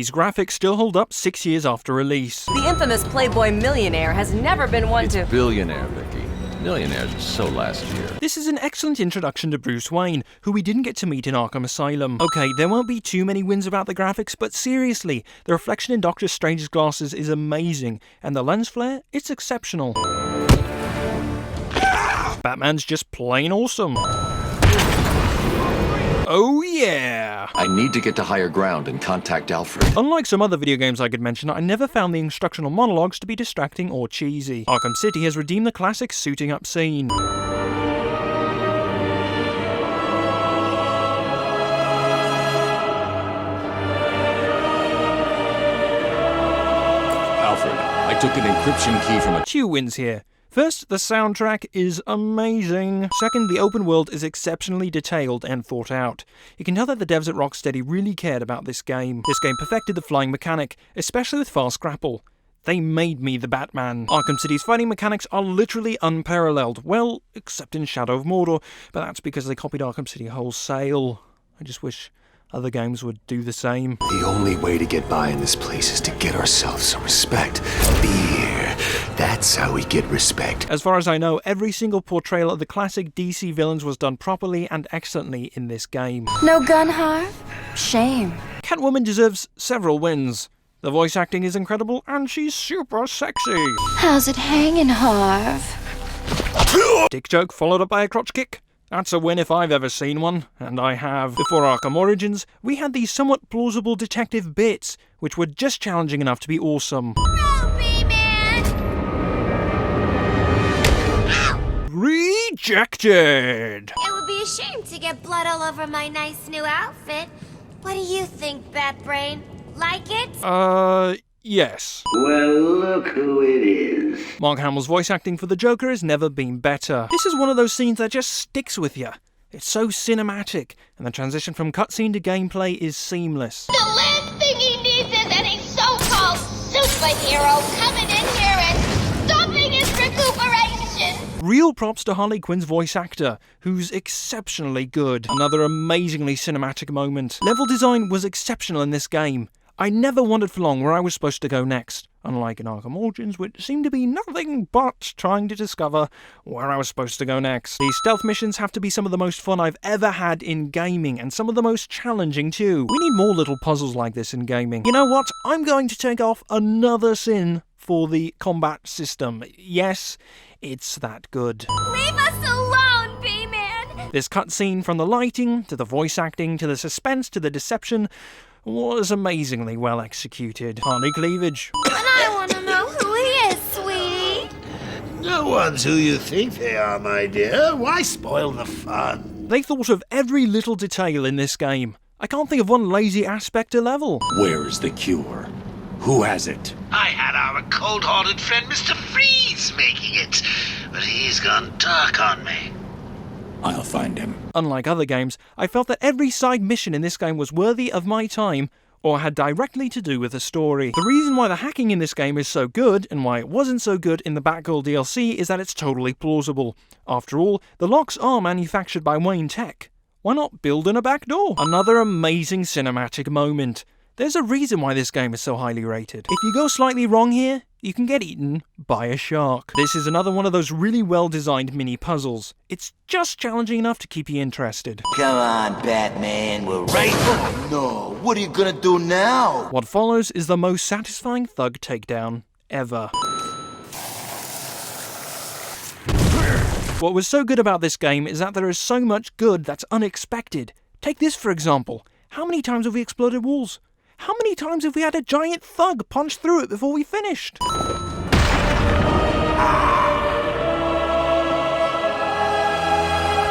These graphics still hold up 6 years after release. The infamous Playboy millionaire has never been one to... Billionaire, Vicky. Millionaires are so last year. This is an excellent introduction to Bruce Wayne, who we didn't get to meet in Arkham Asylum. Okay, there won't be too many wins about the graphics, but seriously, the reflection in Doctor Strange's glasses is amazing, and the lens flare, it's exceptional. Batman's just plain awesome. Oh yeah! I need to get to higher ground and contact Alfred. Unlike some other video games I could mention, I never found the instructional monologues to be distracting or cheesy. Arkham City has redeemed the classic suiting up scene. Alfred, I took an encryption key from a... 2 wins here. First, the soundtrack is amazing. Second, the open world is exceptionally detailed and thought out. You can tell that the devs at Rocksteady really cared about this game. This game perfected the flying mechanic, especially with fast grapple. They made me the Batman. Arkham City's fighting mechanics are literally unparalleled. Well, except in Shadow of Mordor, but that's because they copied Arkham City wholesale. I just wish other games would do the same. The only way to get by in this place is to get ourselves some respect. Beer. That's how we get respect. As far as I know, every single portrayal of the classic DC villains was done properly and excellently in this game. No gun, Harv? Shame. Catwoman deserves several wins. The voice acting is incredible, and she's super sexy. How's it hanging, Harv? Dick joke followed up by a crotch kick. That's a win if I've ever seen one, and I have. Before Arkham Origins, we had these somewhat plausible detective bits, which were just challenging enough to be awesome. Rejected! It would be a shame to get blood all over my nice new outfit. What do you think, Batbrain? Like it? Yes. Well, look who it is. Mark Hamill's voice acting for the Joker has never been better. This is one of those scenes that just sticks with you. It's so cinematic, and the transition from cutscene to gameplay is seamless. The last thing he needs is any so-called superhero coming in here and stopping his recuperation. Real props to Harley Quinn's voice actor, who's exceptionally good. Another amazingly cinematic moment. Level design was exceptional in this game. I never wondered for long where I was supposed to go next, unlike in Arkham Origins, which seemed to be nothing but trying to discover where I was supposed to go next. These stealth missions have to be some of the most fun I've ever had in gaming, and some of the most challenging too. We need more little puzzles like this in gaming. You know what? I'm going to take off another sin for the combat system. Yes, it's that good. Leave us alone, B-Man! This cutscene, from the lighting, to the voice acting, to the suspense, to the deception, was amazingly well executed. Harley cleavage. And I want to know who he is, sweetie. No one's who you think they are, my dear. Why spoil the fun? They thought of every little detail in this game. I can't think of one lazy aspect to level. Where is the cure? Who has it? I had our cold-hearted friend Mr. Freeze making it, but he's gone dark on me. I'll find him. Unlike other games, I felt that every side mission in this game was worthy of my time, or had directly to do with the story. The reason why the hacking in this game is so good, and why it wasn't so good in the Batgirl DLC, is that it's totally plausible. After all, the locks are manufactured by Wayne Tech. Why not build in a back door? Another amazing cinematic moment. There's a reason why this game is so highly rated. If you go slightly wrong here, you can get eaten by a shark. This is another one of those really well-designed mini-puzzles. It's just challenging enough to keep you interested. Come on, Batman, we're right. Oh no, what are you gonna do now? What follows is the most satisfying thug takedown ever. What was so good about this game is that there is so much good that's unexpected. Take this for example. How many times have we exploded walls? How many times have we had a giant thug punch through it before we finished?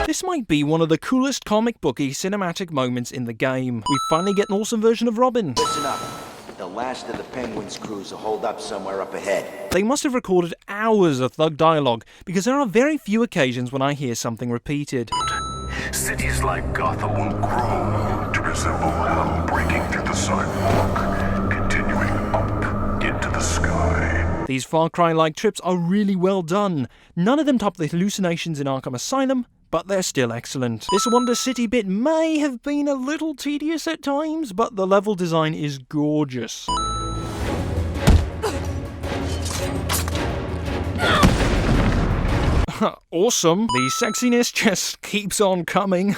This might be one of the coolest comic booky cinematic moments in the game. We finally get an awesome version of Robin. Listen up. The last of the Penguins crews will hold up somewhere up ahead. They must have recorded hours of thug dialogue, because there are very few occasions when I hear something repeated. Cities like Gotham will grow to resemble hell breaking through the sidewalk, continuing up into the sky. These Far Cry-like trips are really well done. None of them top the hallucinations in Arkham Asylum, but they're still excellent. This Wonder City bit may have been a little tedious at times, but the level design is gorgeous. Awesome. The sexiness just keeps on coming.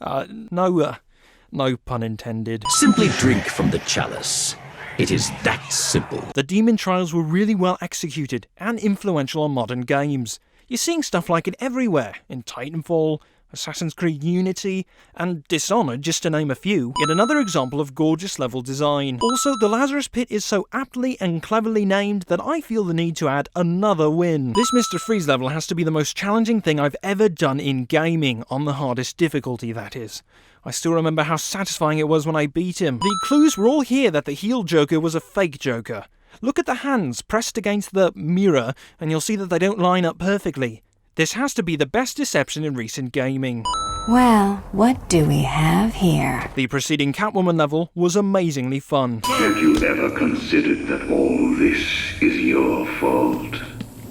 No pun intended. Simply drink from the chalice. It is that simple. The demon trials were really well executed and influential on modern games. You're seeing stuff like it everywhere, in Titanfall, Assassin's Creed Unity, and Dishonored, just to name a few. Yet another example of gorgeous level design. Also, the Lazarus Pit is so aptly and cleverly named that I feel the need to add another win. This Mr. Freeze level has to be the most challenging thing I've ever done in gaming, on the hardest difficulty, that is. I still remember how satisfying it was when I beat him. The clues were all here that the heel Joker was a fake Joker. Look at the hands pressed against the mirror, and you'll see that they don't line up perfectly. This has to be the best deception in recent gaming. Well, what do we have here? The preceding Catwoman level was amazingly fun. Have you ever considered that all this is your fault?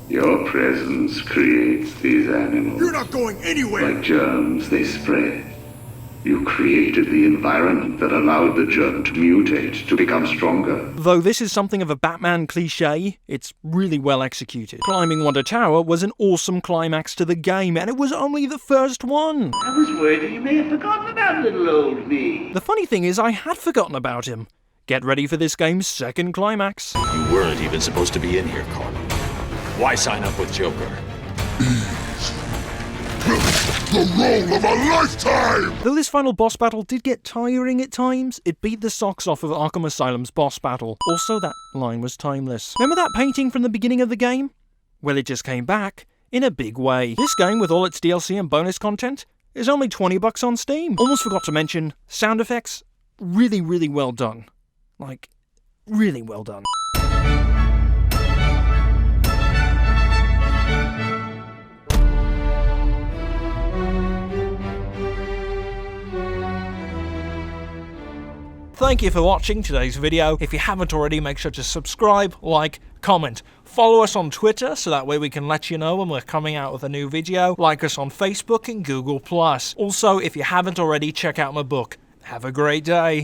Your presence creates these animals. You're not going anywhere! Like germs, they spread. You created the environment that allowed the germ to mutate, to become stronger. Though this is something of a Batman cliché, it's really well executed. Climbing Wonder Tower was an awesome climax to the game, and it was only the first one. I was worried that you may have forgotten about little old me. The funny thing is, I had forgotten about him. Get ready for this game's second climax. You weren't even supposed to be in here, Carl. Why sign up with Joker? The role of a lifetime! Though this final boss battle did get tiring at times, it beat the socks off of Arkham Asylum's boss battle. Also, that line was timeless. Remember that painting from the beginning of the game? Well, it just came back in a big way. This game, with all its DLC and bonus content, is only $20 on Steam. Almost forgot to mention, sound effects, really, really well done. Like, really well done. Thank you for watching today's video. If you haven't already, make sure to subscribe, like, comment. Follow us on Twitter, so that way we can let you know when we're coming out with a new video. Like us on Facebook and Google+. Also, if you haven't already, check out my book. Have a great day.